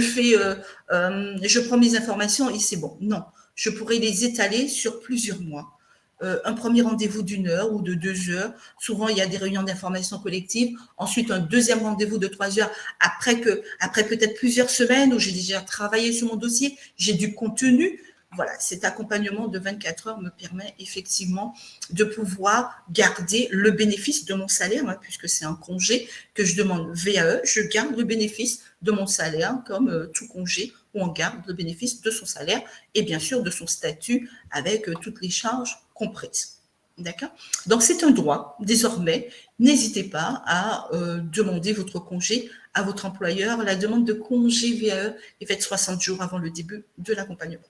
prends mes informations et c'est bon. Non, je pourrais les étaler sur plusieurs mois. Un premier rendez-vous d'1 heure ou de 2 heures. Souvent, il y a des réunions d'information collective. Ensuite, un deuxième rendez-vous de 3 heures après peut-être plusieurs semaines où j'ai déjà travaillé sur mon dossier, j'ai du contenu. Voilà, cet accompagnement de 24 heures me permet effectivement de pouvoir garder le bénéfice de mon salaire, hein, puisque c'est un congé que je demande VAE, je garde le bénéfice de mon salaire comme tout congé où on garde le bénéfice de son salaire et bien sûr de son statut avec toutes les charges comprises. D'accord ? Donc, c'est un droit. Désormais, n'hésitez pas à demander votre congé à votre employeur. La demande de congé VAE est faite 60 jours avant le début de l'accompagnement.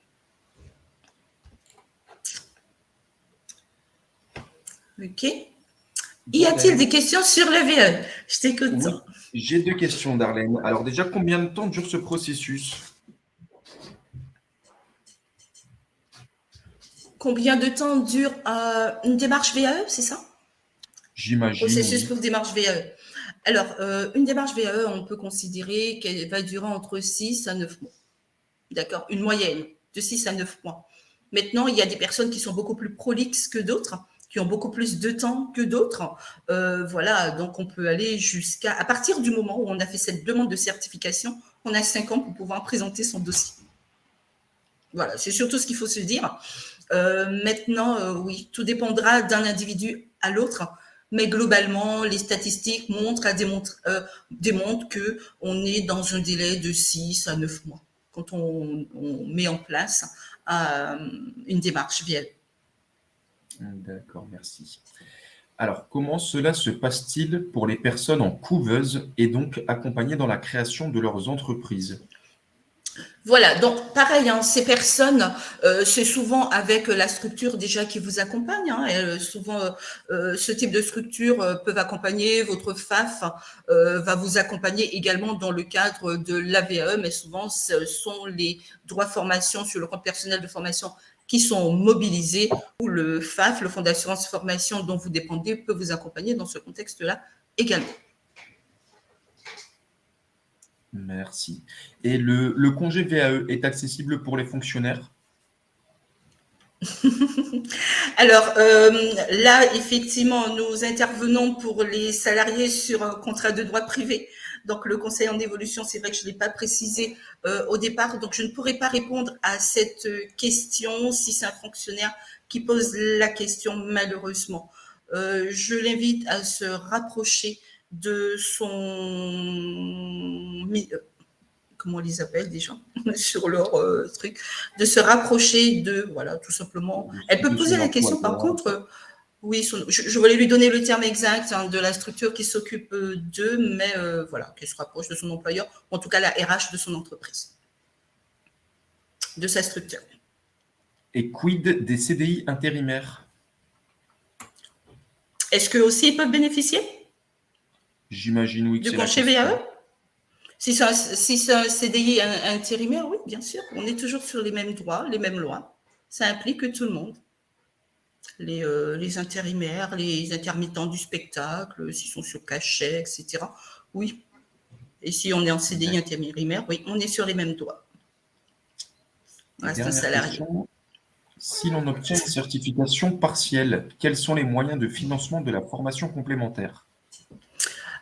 OK. Y a-t-il des questions sur le VAE ? Je t'écoute. Oui, j'ai 2 questions, Darlène. Alors déjà, combien de temps dure ce processus ? Combien de temps dure une démarche VAE, c'est ça ? J'imagine. Processus Oui. pour démarche VAE. Alors, une démarche VAE, on peut considérer qu'elle va durer entre 6 à 9 mois. D'accord ? Une moyenne de 6 à 9 mois. Maintenant, il y a des personnes qui sont beaucoup plus prolixes que d'autres, qui ont beaucoup plus de temps que d'autres. Voilà, donc on peut aller à partir du moment où on a fait cette demande de certification, on a 5 ans pour pouvoir présenter son dossier. Voilà, c'est surtout ce qu'il faut se dire. Maintenant, oui, tout dépendra d'un individu à l'autre, mais globalement, les statistiques démontrent qu'on est dans un délai de 6 à 9 mois quand on met en place une démarche VAE. D'accord, merci. Alors, comment cela se passe-t-il pour les personnes en couveuse et donc accompagnées dans la création de leurs entreprises ? Voilà, donc pareil, hein, ces personnes, c'est souvent avec la structure déjà qui vous accompagne. Hein, souvent, ce type de structure peuvent accompagner votre FAF, va vous accompagner également dans le cadre de l'AVAE, mais souvent, ce sont les droits de formation sur le compte personnel de formation qui sont mobilisés, ou le FAF, le Fonds d'assurance formation dont vous dépendez, peut vous accompagner dans ce contexte-là également. Merci. Et le congé VAE est accessible pour les fonctionnaires ? Alors là, effectivement, nous intervenons pour les salariés sur un contrat de droit privé. Donc, le conseil en évolution, c'est vrai que je ne l'ai pas précisé au départ. Donc, je ne pourrais pas répondre à cette question si c'est un fonctionnaire qui pose la question, malheureusement. Je l'invite à se rapprocher de son... comment on les appelle déjà sur leur truc, de se rapprocher de, voilà, tout simplement. Elle peut poser la question, par contre, oui, je voulais lui donner le terme exact hein, de la structure qui s'occupe d'eux, mais voilà, qu'elle se rapproche de son employeur, ou en tout cas la RH de son entreprise, de sa structure. Et quid des CDI intérimaires ? Est-ce qu'eux aussi ils peuvent bénéficier J'imagine, oui, que du c'est la congé question. VAE? Si c'est un CDI intérimaire, oui, bien sûr. On est toujours sur les mêmes droits, les mêmes lois. Ça implique tout le monde. Les intérimaires, les intermittents du spectacle, s'ils sont sur cachet, etc. Oui. Et si on est en CDI intérimaire, oui, on est sur les mêmes droits. Reste un salarié. Question. Si l'on obtient une certification partielle, quels sont les moyens de financement de la formation complémentaire ?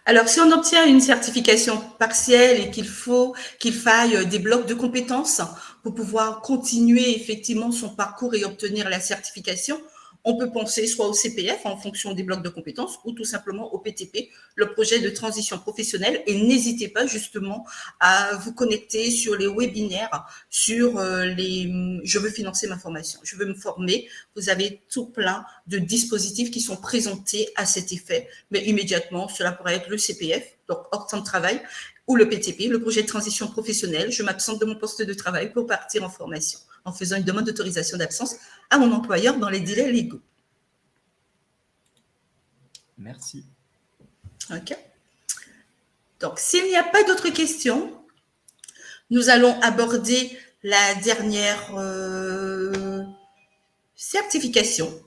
Alors, si on obtient une certification partielle et qu'il faille des blocs de compétences pour pouvoir continuer effectivement son parcours et obtenir la certification, on peut penser soit au CPF en fonction des blocs de compétences ou tout simplement au PTP, le projet de transition professionnelle. Et n'hésitez pas justement à vous connecter sur les webinaires, sur je veux financer ma formation, je veux me former. Vous avez tout plein de dispositifs qui sont présentés à cet effet. Mais immédiatement, cela pourrait être le CPF, donc hors temps de travail, ou le PTP, le projet de transition professionnelle. Je m'absente de mon poste de travail pour partir en formation. en faisant une demande d'autorisation d'absence à mon employeur dans les délais légaux. Merci. OK. Donc, s'il n'y a pas d'autres questions, nous allons aborder la dernière certification.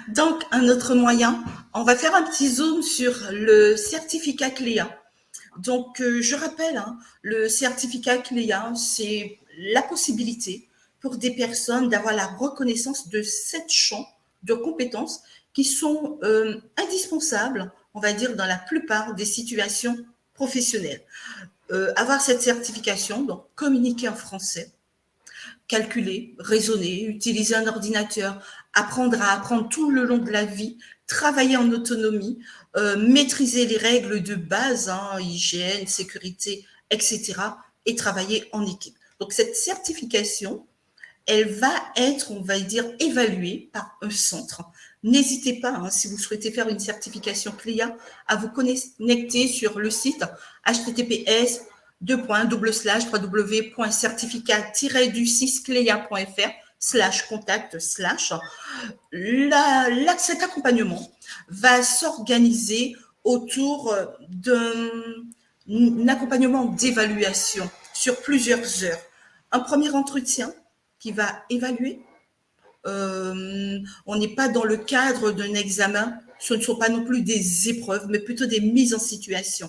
Donc, un autre moyen, on va faire un petit zoom sur le certificat CLEA. Donc, je rappelle, le certificat CLEA, c'est la possibilité pour des personnes d'avoir la reconnaissance de 7 champs de compétences qui sont indispensables, on va dire, dans la plupart des situations professionnelles. Avoir cette certification, donc communiquer en français, calculer, raisonner, utiliser un ordinateur, apprendre à apprendre tout le long de la vie, travailler en autonomie, maîtriser les règles de base, hygiène, sécurité, etc., et travailler en équipe. Donc, cette certification, elle va être, on va dire, évaluée par un centre. N'hésitez pas, si vous souhaitez faire une certification CLEA, à vous connecter sur le site https://www.certificat-du6clea.fr/contact/ cet accompagnement va s'organiser autour d'un accompagnement d'évaluation sur plusieurs heures. Un premier entretien qui va évaluer. On n'est pas dans le cadre d'un examen, ce ne sont pas non plus des épreuves, mais plutôt des mises en situation.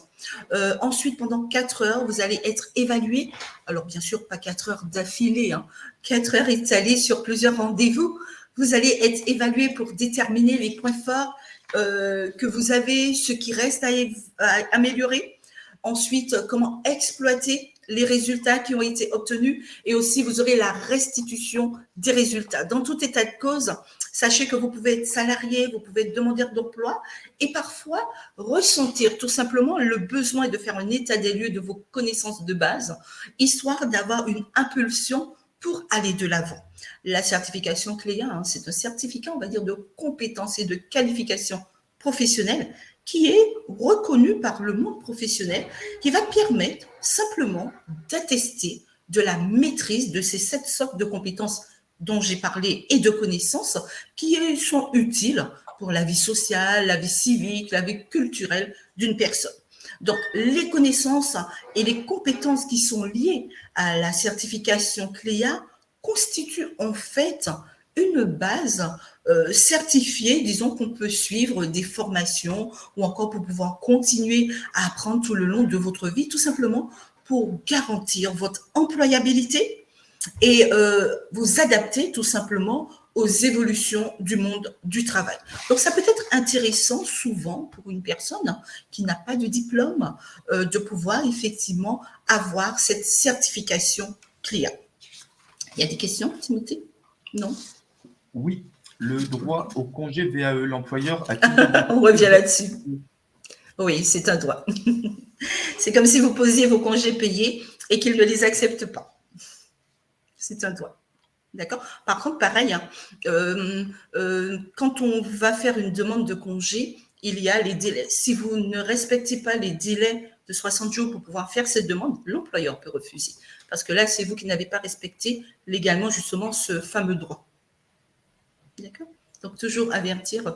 Ensuite, pendant 4 heures, vous allez être évalué. Alors, bien sûr, pas 4 heures d'affilée, 4 heures étalées sur plusieurs rendez-vous. Vous allez être évalué pour déterminer les points forts que vous avez, ce qui reste à améliorer. Ensuite, comment exploiter les résultats qui ont été obtenus et aussi vous aurez la restitution des résultats. Dans tout état de cause, sachez que vous pouvez être salarié, vous pouvez être demandeur d'emploi et parfois ressentir tout simplement le besoin de faire un état des lieux de vos connaissances de base, histoire d'avoir une impulsion pour aller de l'avant. La certification CLEA, c'est un certificat, on va dire, de compétences et de qualification professionnelle qui est reconnu par le monde professionnel, qui va permettre simplement d'attester de la maîtrise de ces 7 sortes de compétences dont j'ai parlé et de connaissances qui sont utiles pour la vie sociale, la vie civique, la vie culturelle d'une personne. Donc, les connaissances et les compétences qui sont liées à la certification CLEA constituent en fait une base certifiée, disons qu'on peut suivre des formations ou encore pour pouvoir continuer à apprendre tout le long de votre vie, tout simplement pour garantir votre employabilité et vous adapter tout simplement aux évolutions du monde du travail. Donc, ça peut être intéressant souvent pour une personne qui n'a pas de diplôme de pouvoir effectivement avoir cette certification CLEA. Il y a des questions, Timothée? Non? Oui, le droit au congé VAE, l'employeur a On revient là-dessus. Oui, c'est un droit. C'est comme si vous posiez vos congés payés et qu'il ne les accepte pas. C'est un droit. D'accord? Par contre, pareil, quand on va faire une demande de congé, il y a les délais. Si vous ne respectez pas les délais de 60 jours pour pouvoir faire cette demande, l'employeur peut refuser. Parce que là, c'est vous qui n'avez pas respecté légalement justement ce fameux droit. D'accord? Donc, toujours avertir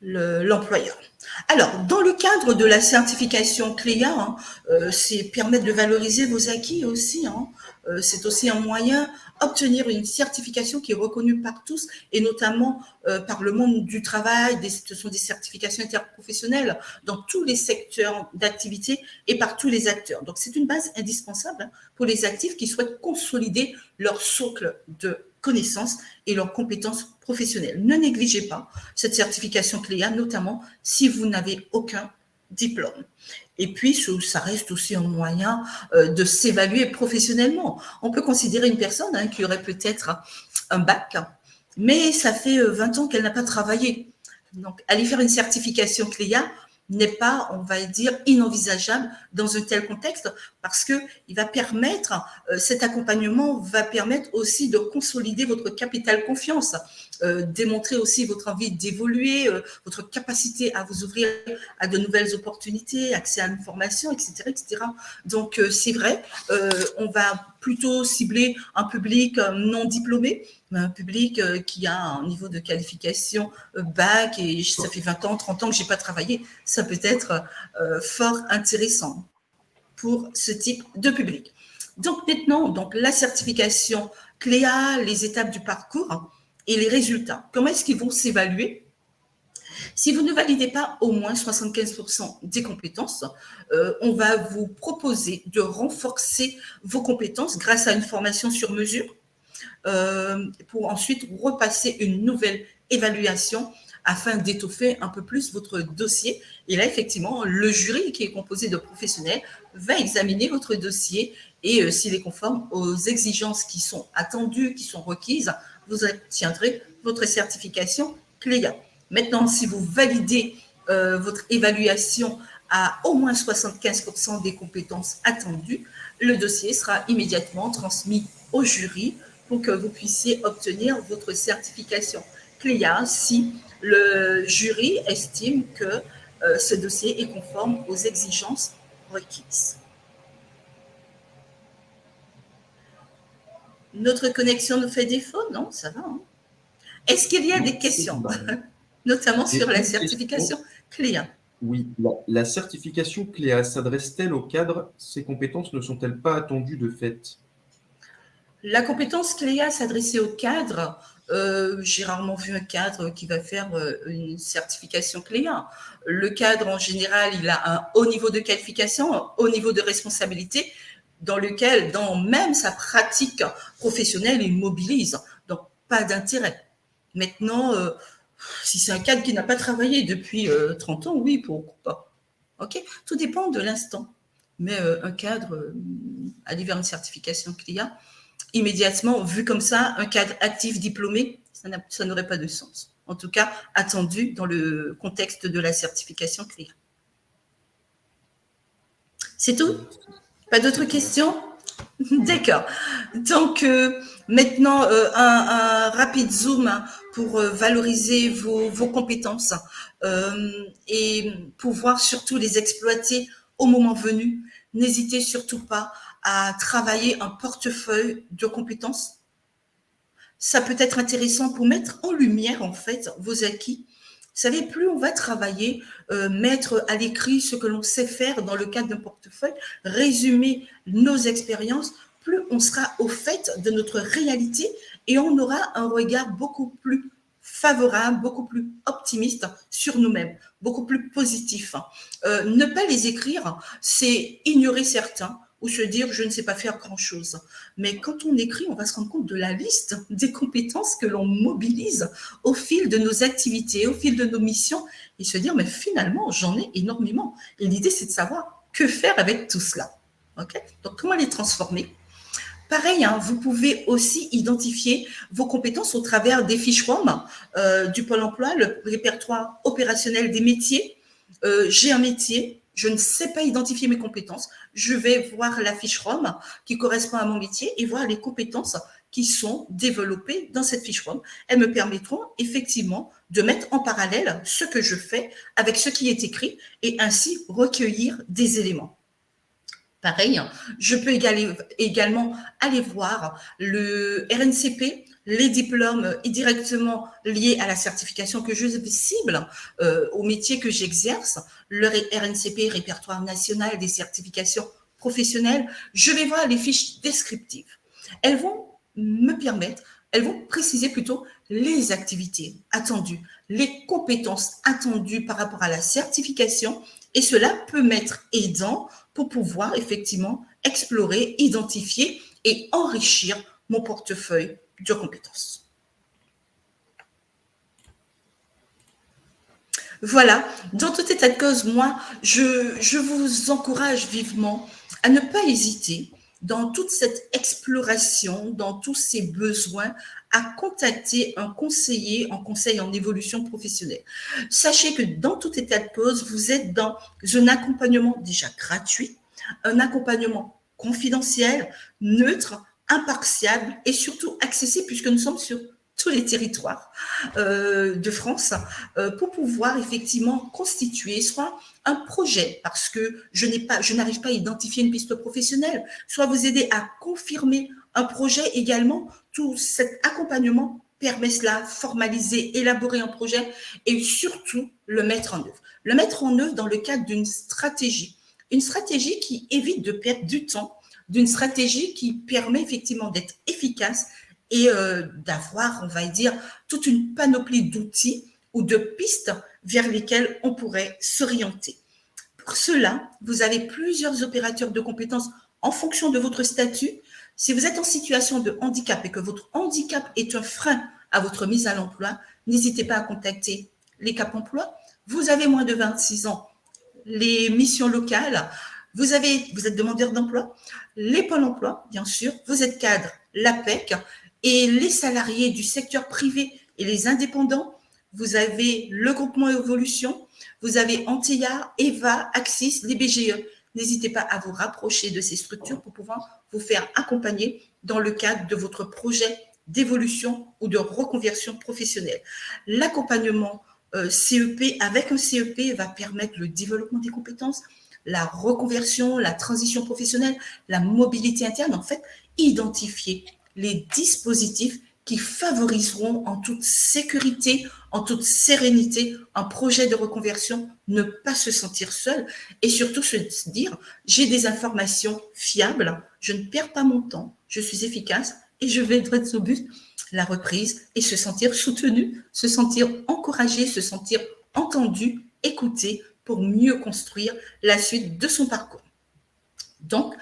l'employeur. Alors, dans le cadre de la certification CLEA, c'est permettre de valoriser vos acquis aussi. C'est aussi un moyen d'obtenir une certification qui est reconnue par tous et notamment par le monde du travail. Ce sont des certifications interprofessionnelles dans tous les secteurs d'activité et par tous les acteurs. Donc, c'est une base indispensable pour les actifs qui souhaitent consolider leur socle de connaissances et leurs compétences professionnelles. Ne négligez pas cette certification CLEA, notamment si vous n'avez aucun diplôme. Et puis, ça reste aussi un moyen de s'évaluer professionnellement. On peut considérer une personne qui aurait peut-être un bac, mais ça fait 20 ans qu'elle n'a pas travaillé. Donc, aller faire une certification CLEA n'est pas, on va dire, inenvisageable dans un tel contexte parce que il va permettre, cet accompagnement va permettre aussi de consolider votre capital confiance, démontrer aussi votre envie d'évoluer, votre capacité à vous ouvrir à de nouvelles opportunités, accès à l'information, etc., etc. Donc, c'est vrai, on va plutôt cibler un public non diplômé, un public qui a un niveau de qualification bac et ça fait 20 ans, 30 ans que je n'ai pas travaillé. Ça peut être fort intéressant pour ce type de public. Donc maintenant, la certification CLEA, les étapes du parcours et les résultats. Comment est-ce qu'ils vont s'évaluer? Si vous ne validez pas au moins 75% des compétences, on va vous proposer de renforcer vos compétences grâce à une formation sur mesure pour ensuite repasser une nouvelle évaluation afin d'étoffer un peu plus votre dossier. Et là, effectivement, le jury qui est composé de professionnels va examiner votre dossier et s'il est conforme aux exigences qui sont attendues, qui sont requises, vous obtiendrez votre certification CLEA. Maintenant, si vous validez votre évaluation à au moins 75% des compétences attendues, le dossier sera immédiatement transmis au jury pour que vous puissiez obtenir votre certification CLEA si le jury estime que ce dossier est conforme aux exigences requises. Notre connexion nous fait défaut? Non, ça va. Hein? Est-ce qu'il y a des questions, notamment sur la certification CLEA? Oui, la certification CLEA s'adresse-t-elle au cadre? Ces compétences ne sont-elles pas attendues de fait? La compétence CLEA s'adressait au cadre. J'ai rarement vu un cadre qui va faire une certification CLEA. Le cadre, en général, il a un haut niveau de qualification, un haut niveau de responsabilité, dans lequel, dans même sa pratique professionnelle, il mobilise. Donc, pas d'intérêt. Maintenant, si c'est un cadre qui n'a pas travaillé depuis 30 ans, oui, pourquoi pas. Okay, tout dépend de l'instant. Mais un cadre, aller vers une certification CLEA, immédiatement, vu comme ça, un cadre actif diplômé, ça n'aurait pas de sens. En tout cas, attendu dans le contexte de la certification CLEA. C'est tout? Pas d'autres questions? D'accord. Donc, maintenant, un rapide zoom pour valoriser vos compétences et pouvoir surtout les exploiter au moment venu. N'hésitez surtout pas à travailler un portefeuille de compétences. Ça peut être intéressant pour mettre en lumière, en fait, vos acquis. Vous savez, plus on va travailler, mettre à l'écrit ce que l'on sait faire dans le cadre d'un portefeuille, résumer nos expériences, plus on sera au fait de notre réalité et on aura un regard beaucoup plus favorable, beaucoup plus optimiste sur nous-mêmes, beaucoup plus positif. Ne pas les écrire, c'est ignorer certains ou se dire je ne sais pas faire grand-chose. Mais quand on écrit, on va se rendre compte de la liste des compétences que l'on mobilise au fil de nos activités, au fil de nos missions, et se dire mais finalement j'en ai énormément. Et l'idée c'est de savoir que faire avec tout cela. Okay? Donc comment les transformer? Pareil, hein, vous pouvez aussi identifier vos compétences au travers des fiches ROM du Pôle emploi, le répertoire opérationnel des métiers. J'ai un métier, je ne sais pas identifier mes compétences, je vais voir la fiche ROM qui correspond à mon métier et voir les compétences qui sont développées dans cette fiche ROM. Elles me permettront effectivement de mettre en parallèle ce que je fais avec ce qui est écrit et ainsi recueillir des éléments. Pareil, je peux également aller voir le RNCP, les diplômes directement liés à la certification que je cible, au métier que j'exerce, le RNCP, Répertoire national des certifications professionnelles. Je vais voir les fiches descriptives. Elles vont me permettre, elles vont préciser plutôt les activités attendues, les compétences attendues par rapport à la certification, et cela peut m'être aidant pour pouvoir effectivement explorer, identifier et enrichir mon portefeuille de compétences. Voilà, dans tout état de cause, moi, je vous encourage vivement à ne pas hésiter dans toute cette exploration, dans tous ces besoins, à contacter un conseiller en conseil en évolution professionnelle. Sachez que dans tout état de cause, vous êtes dans un accompagnement déjà gratuit, un accompagnement confidentiel, neutre, impartial et surtout accessible puisque nous sommes sur tous les territoires de France pour pouvoir effectivement constituer soit un projet, parce que je n'arrive pas à identifier une piste professionnelle, soit vous aider à confirmer un projet également. Tout cet accompagnement permet cela, formaliser, élaborer un projet et surtout le mettre en œuvre. Le mettre en œuvre dans le cadre d'une stratégie. Une stratégie qui évite de perdre du temps, d'une stratégie qui permet effectivement d'être efficace et d'avoir, on va dire, toute une panoplie d'outils ou de pistes vers lesquelles on pourrait s'orienter. Pour cela, vous avez plusieurs opérateurs de compétences en fonction de votre statut. Si vous êtes en situation de handicap et que votre handicap est un frein à votre mise à l'emploi, n'hésitez pas à contacter les Cap Emploi. Vous avez moins de 26 ans, les missions locales, vous êtes demandeur d'emploi, les pôles emploi, bien sûr, vous êtes cadre, l'APEC, et les salariés du secteur privé et les indépendants, vous avez le groupement Évolution, vous avez Antea, EVA, Axis, les BGE. N'hésitez pas à vous rapprocher de ces structures pour pouvoir vous faire accompagner dans le cadre de votre projet d'évolution ou de reconversion professionnelle. L'accompagnement CEP, avec un CEP, va permettre le développement des compétences, la reconversion, la transition professionnelle, la mobilité interne, en fait, identifier les dispositifs qui favoriseront en toute sécurité, en toute sérénité, un projet de reconversion, ne pas se sentir seul et surtout se dire, j'ai des informations fiables, je ne perds pas mon temps, je suis efficace et je vais droit au but, la reprise et se sentir soutenu, se sentir encouragé, se sentir entendu, écouté pour mieux construire la suite de son parcours. Donc,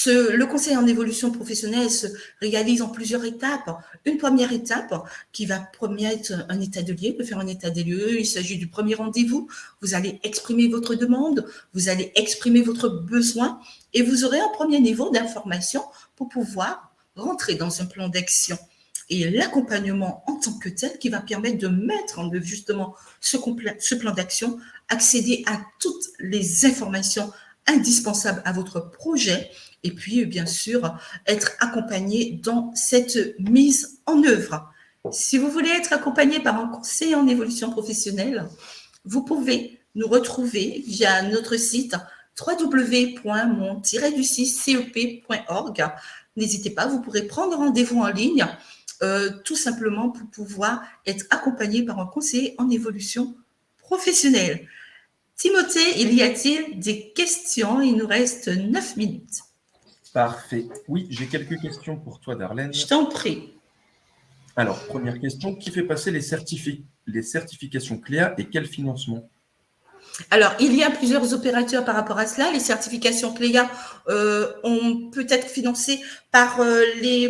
le conseil en évolution professionnelle se réalise en plusieurs étapes. Une première étape qui va promettre un état de lieu, de faire un état des lieux. Il s'agit du premier rendez-vous. Vous allez exprimer votre demande, vous allez exprimer votre besoin et vous aurez un premier niveau d'information pour pouvoir rentrer dans un plan d'action. Et l'accompagnement en tant que tel qui va permettre de mettre en œuvre justement ce plan d'action, accéder à toutes les informations indispensables à votre projet et puis bien sûr être accompagné dans cette mise en œuvre. Si vous voulez être accompagné par un conseiller en évolution professionnelle, vous pouvez nous retrouver via notre site www.mon-du6cep.org. N'hésitez pas, vous pourrez prendre rendez-vous en ligne tout simplement pour pouvoir être accompagné par un conseiller en évolution professionnelle. Timothée, il y a-t-il des questions? Il nous reste 9 minutes. Parfait. Oui, j'ai quelques questions pour toi, Darlène. Je t'en prie. Alors, première question, qui fait passer les certifications CLEA et quel financement? Alors, il y a plusieurs opérateurs par rapport à cela. Les certifications CLEA ont peut être financées par les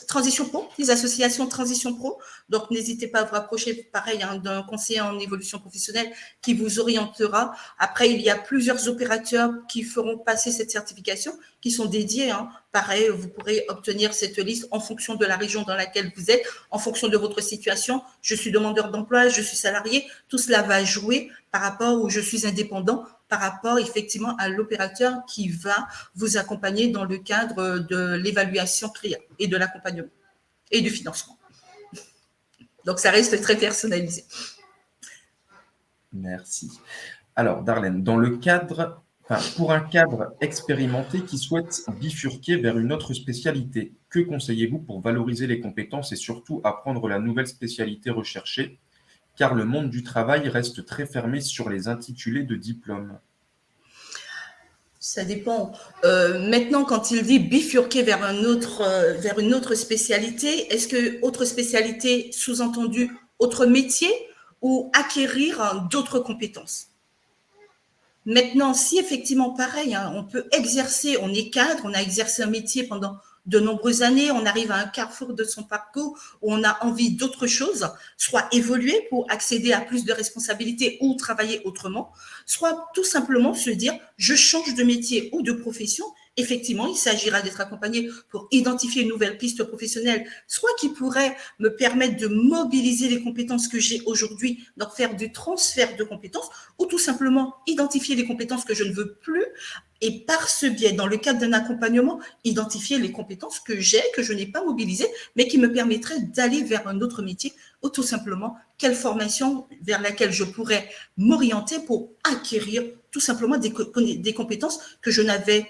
Transition Pro, les associations Transition Pro. Donc, n'hésitez pas à vous rapprocher, pareil, d'un conseiller en évolution professionnelle qui vous orientera. Après, il y a plusieurs opérateurs qui feront passer cette certification, qui sont dédiés. Pareil, vous pourrez obtenir cette liste en fonction de la région dans laquelle vous êtes, en fonction de votre situation. Je suis demandeur d'emploi, je suis salarié. Tout cela va jouer par rapport où je suis indépendant, par rapport effectivement à l'opérateur qui va vous accompagner dans le cadre de l'évaluation CLEA et de l'accompagnement et du financement. Donc, ça reste très personnalisé. Merci. Alors, Darlène, pour un cadre expérimenté qui souhaite bifurquer vers une autre spécialité, que conseillez-vous pour valoriser les compétences et surtout apprendre la nouvelle spécialité recherchée, car le monde du travail reste très fermé sur les intitulés de diplômes? Ça dépend. Maintenant, quand il dit bifurquer vers une autre spécialité, est-ce que autre spécialité sous-entendu autre métier ou acquérir d'autres compétences? Maintenant, si effectivement, pareil, on peut exercer, on est cadre, on a exercé un métier pendant de nombreuses années, on arrive à un carrefour de son parcours où on a envie d'autre chose, soit évoluer pour accéder à plus de responsabilités ou travailler autrement, soit tout simplement se dire, je change de métier ou de profession, effectivement, il s'agira d'être accompagné pour identifier une nouvelle piste professionnelle, soit qui pourrait me permettre de mobiliser les compétences que j'ai aujourd'hui, donc faire du transfert de compétences, ou tout simplement identifier les compétences que je ne veux plus, et par ce biais, dans le cadre d'un accompagnement, identifier les compétences que j'ai, que je n'ai pas mobilisées, mais qui me permettraient d'aller vers un autre métier, ou tout simplement quelle formation vers laquelle je pourrais m'orienter pour acquérir tout simplement des compétences que je n'avais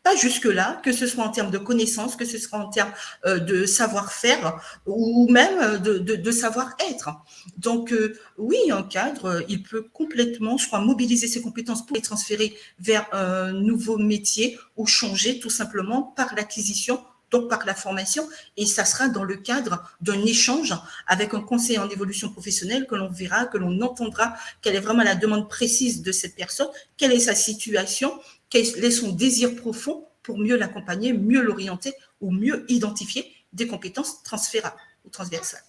pas jusque-là, que ce soit en termes de connaissances, que ce soit en termes de savoir-faire ou même de savoir-être. Donc, oui, un cadre, il peut complètement soit mobiliser ses compétences pour les transférer vers un nouveau métier ou changer tout simplement par l'acquisition, donc par la formation, et ça sera dans le cadre d'un échange avec un conseiller en évolution professionnelle que l'on verra, que l'on entendra quelle est vraiment la demande précise de cette personne, quelle est sa situation, quel est son désir profond pour mieux l'accompagner, mieux l'orienter ou mieux identifier des compétences transférables ou transversales.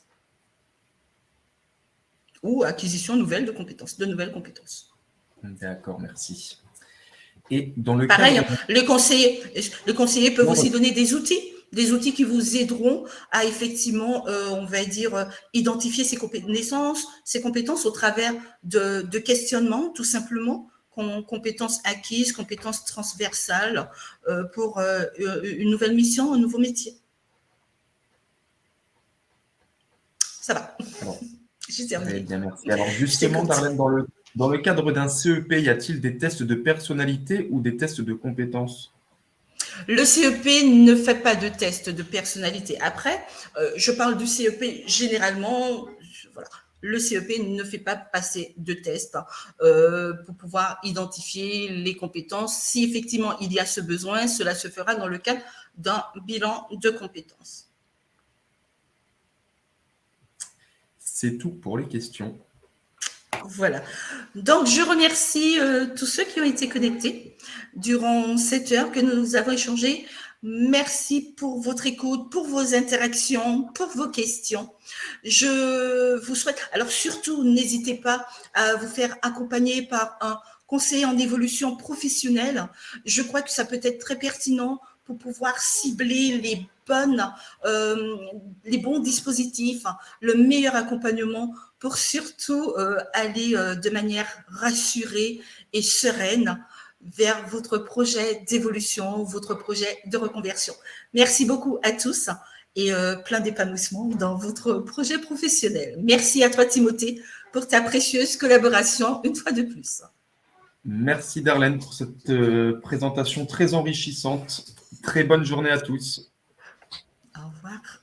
Ou acquisition nouvelle de compétences, de nouvelles compétences. D'accord, merci. Et dans le Pareil, cadre... les conseillers peuvent aussi donner des outils qui vous aideront à effectivement, on va dire, identifier ses compétences au travers de questionnements, tout simplement, compétences acquises, compétences transversales pour une nouvelle mission, un nouveau métier. Ça va. J'ai terminé. Très bien, merci. Alors justement, Darlène, dans le cadre d'un CEP, y a-t-il des tests de personnalité ou des tests de compétences? Le CEP ne fait pas de test de personnalité. Après, je parle du CEP généralement. Voilà. Le CEP ne fait pas passer de test pour pouvoir identifier les compétences. Si effectivement il y a ce besoin, cela se fera dans le cadre d'un bilan de compétences. C'est tout pour les questions. Voilà. Donc, je remercie tous ceux qui ont été connectés durant cette heure que nous avons échangé. Merci pour votre écoute, pour vos interactions, pour vos questions. Je vous souhaite, alors surtout, n'hésitez pas à vous faire accompagner par un conseiller en évolution professionnelle. Je crois que ça peut être très pertinent pour pouvoir cibler les bons dispositifs, le meilleur accompagnement pour surtout aller de manière rassurée et sereine vers votre projet d'évolution, votre projet de reconversion. Merci beaucoup à tous et plein d'épanouissement dans votre projet professionnel. Merci à toi, Timothée, pour ta précieuse collaboration une fois de plus. Merci Darlène pour cette présentation très enrichissante. Très bonne journée à tous. Au revoir.